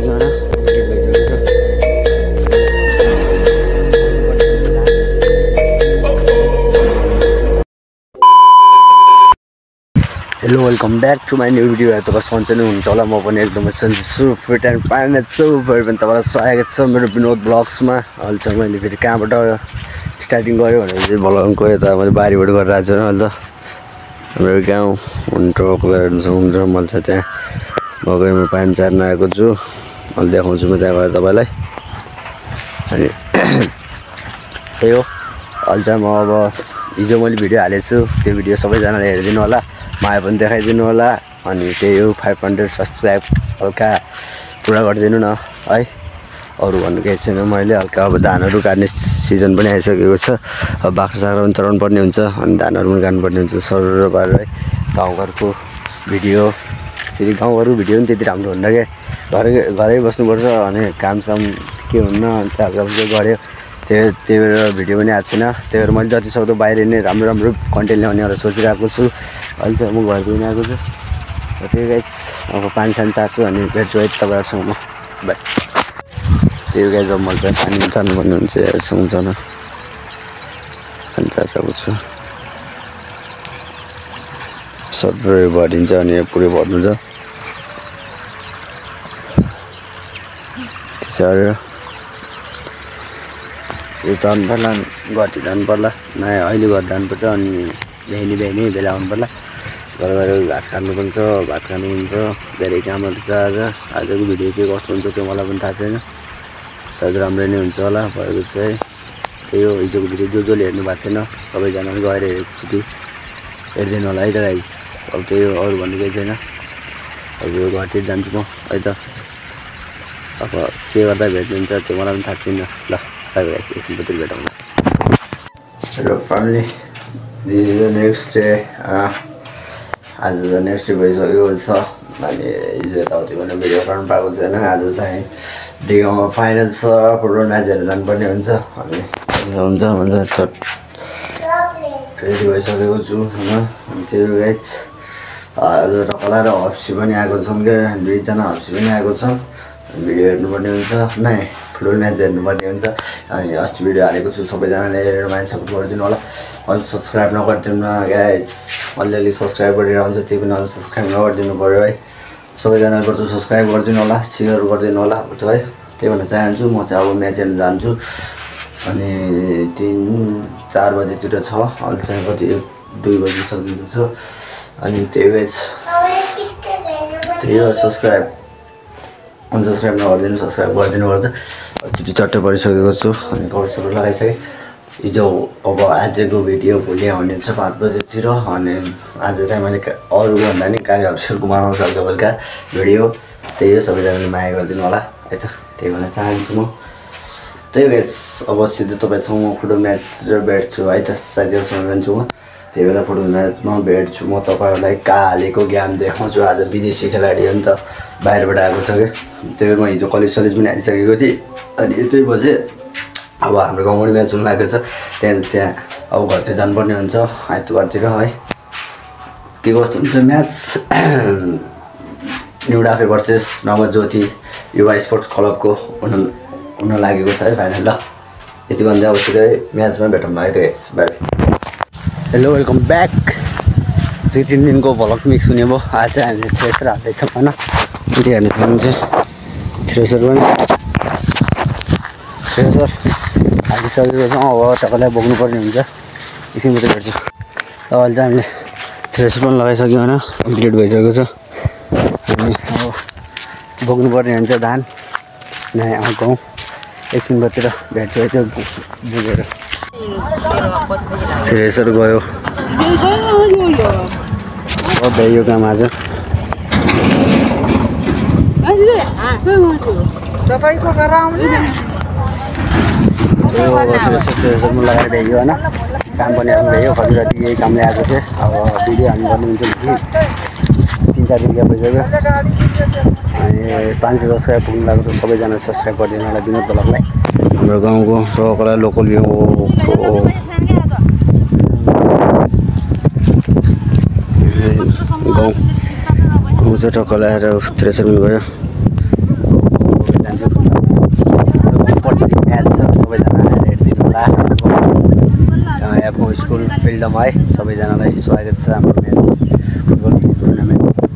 भइसक्यो होइन hello welcome back to my new video. तपाईँ सन्चै नै हुनुहुन्छ होला। म पनि एकदमै सन्चै छु, फिट एन्ड फाइन छु। फेरि पनि तपाईँलाई स्वागत छ मेरो विनोद ब्लग्समा। अहिले चाहिँ मैले फेरि कहाँबाट स्टार्टिङ गरेँ भनेर चाहिँ भ्लगको यता मैले बारीबाट गरेर आएको छु अहिले त हाम्रो गाउँ हुन्छ मैले चाहिँ त्यहाँ मकैमा पानी चार्न आएको छु। अहिले देखाउँछु म त्यहाँ गएर तपाईँलाई। अनि त्यही हो, अहिले चाहिँ म अब हिजो मैले भिडियो हालेको छु, त्यो भिडियो सबैजनाले हेरिदिनु होला, माया पनि देखाइदिनु होला। अनि त्यही हो, 500 सब्सक्राइब हल्का पुरा गरिदिनु न है। अरू भन्नु केही छैन। मैले हल्का अब धानहरू काट्ने सिजन पनि आइसकेको छ। अब बाख्रा साख्रा पनि चढाउनु पर्ने हुन्छ अनि धानहरू पनि काट्नुपर्ने हुन्छ सरर पारेर है। गाउँघरको भिडियो फेरि गाउँघरको भिडियो पनि त्यति राम्रो हुन्न क्या, घरै बस्नुपर्छ अनि कामसाम के हुन्न अनि हल्का फुल्का गऱ्यो। त्यही भएर भिडियो पनि आएको छैन। त्यही भएर मैले जति सक्दो बाहिर नै राम्रो कन्टेन्ट ल्याउने भनेर सोचिरहेको छु। अहिले चाहिँ म घर पनि आएको छु। त्यही गाइस अब पानी सानी चार्छु अनि भेट्छु है तपाईँहरूसँग म। बाई। त्यही गाइस अब मैले चाहिँ पानी चार्नुपर्ने हुन्छ सँगसँग पानी चारेको छु। सबै भरिन्छ अनि पुरै भर्नु छ त्यसरी यो जानु पर्ला, घटी जानु पर्ला, नयाँ अहिले घर जानुपर्छ अनि बिहानी बेला आउनु पर्ला। घर घाँस काट्नु पनि छ, भात खानु पनि छ, धेरै कामहरू छ। आजको भिडियो के कस्तो हुन्छ त्यो मलाई पनि थाहा छैन, सायद राम्रै नै हुन्छ होला भएको चाहिँ। त्यही हो, हिजोको भिडियो जसले हेर्नु भएको छैन सबैजनाले गएर एकचोटि हेरिदिनु होला है त गाइस। अब त्यही हो, अरू भन्नु केही छैन। अब यो घरतिर जान्छु म है त। अब के गर्दा भेट्नुहुन्छ त्यो मलाई पनि थाहा छैन। ल एकछिन पछि भेटौँ। Hello family, this is the next day. आज त नेक्स्ट डे भइसकेको छ अनि हिजो यताउति भने भिडियो बनाउनु पाएको छैन। आज चाहिँ डिगाउँमा फाइनल छ, फुटबल म्याचहरू जानुपर्ने हुन्छ अनि हुन्छ चट रेडी भइसकेको छु होइन। त्यो गाइस आज टकला र हप्सी पनि आएको छन् क्या, दुईजना हप्सी पनि आएको छन्। भिडियो हेर्नुपर्ने हुन्छ, नै फुटबल म्याच हेर्नुपर्ने हुन्छ। अनि अस्ति भिडियो हालेको छु, सबैजनाले हेरेर मान्छे सपोर्ट गरिदिनु होला। अझ सब्सक्राइब नगरिदिनु न गाइस, अलिअलि सब्सक्राइब गरेर आउँछ, त्यो पनि अझ सब्सक्राइब नगरिदिनु पऱ्यो है। सबैजनाले गर्दा सब्सक्राइब गरिदिनु होला, सेयर गरिदिनु होला है। त्यही भन्न चाहन्छु। म चाहिँ अब म्याच हेर्न जान्छु अनि 3-4 बजीतिर छ। अहिले चाहिँ कति 2 बजी सकिएको छ अनि त्यही गाइस त्यही हो। सब्सक्राइब नगरिदिनु, सब्सक्राइब गरिदिनु गर्दा एकचोटि चट्टै परिसकेको छु अनि कभरसहरू लगाइसकेँ। हिजो अब आजको भिडियो भोलि आउने छ 5 बजेतिर अनि आज चाहिँ मैले अरूभन्दा नि कार्य अफिसरको बनाउँछु हल्का बेलुका भिडियो। त्यही हो, सबैजनाले माया गरिदिनु होला है त, त्यही भन्न चाहन्छु म। त्यही गाइस अब सिधै तपाईँसँग म फुटबल म्याच र भेट्छु है त, साथीहरूसँग जान्छु म। त्यही बेला फुटबल म्याचमा भेट्छु म, तपाईँहरूलाई कालेको ज्ञान देखाउँछु। आज विदेशी खेलाडी हो नि त, बाहिरबाट आएको छ क्या। त्यही भएर म हिजो कलेज पनि आइसकेको थिएँ अनि यतै बजेँ। अब हाम्रो गाउँमा म्याच हुन लागेको छ, त्यहाँ अब घरतिर जानुपर्ने हुन्छ आइतबारतिर है। के कस्तो हुन्छ म्याच, न्यु डाफे भर्सेस नवमा ज्योति युवा स्पोर्ट्स क्लबको हुन लागेको छ है फाइनल। ल यति भन्दै अब सिधै म्याचमा भेटौँ है त guys, by. Hello welcome back. 2-3 दिनको भ्लग मिक्स हुने भयो। आज चाहिँ हामीले थ्रेसर हाल्दैछौँ होइन, त्यही हेर्नु चाहनुहुन्छ थ्रेसर पनि थ्रेसर हालिसकेको छौँ। अब तपाईँलाई बोक्नुपर्ने हुन्छ, एकछिन मात्रै भेट्छु। अब अहिले चाहिँ हामीले थ्रेसर पनि लगाइसक्यौँ होइन, कम्प्लिट भइसकेको छ अनि अब बोक्नुपर्ने हुन्छ धान नयाँ गाउँ। एकछिन बतिर भेट्छु है त्यो बोकेर। थ्रेसर गयो, अब भ्याइयो काम आज। तपाईँको घर आउने थ्रेसरमा लगाएर भ्याइयो होइन, काम पनि आफ्नो भ्याइयो। कति राति यही कामले आएको थिएँ। अब भिडियो हाल्नु पर्ने हुन्छ कि 3-4 दिन भइसक्यो अनि 500 सब्सक्राइब पुग्नु लागेको छ। सबैजना सब्सक्राइब गरिदिनु होला विनोद ब्लगलाई। हाम्रो गाउँको टकला लोकल भ्यू गाउँ चाहिँ टक्क लगाएर थ्रेसर पनि गयो। फिल्डमा है सबैजनालाई स्वागत छ हाम्रो म्याच फुटबल टुर्नामेन्ट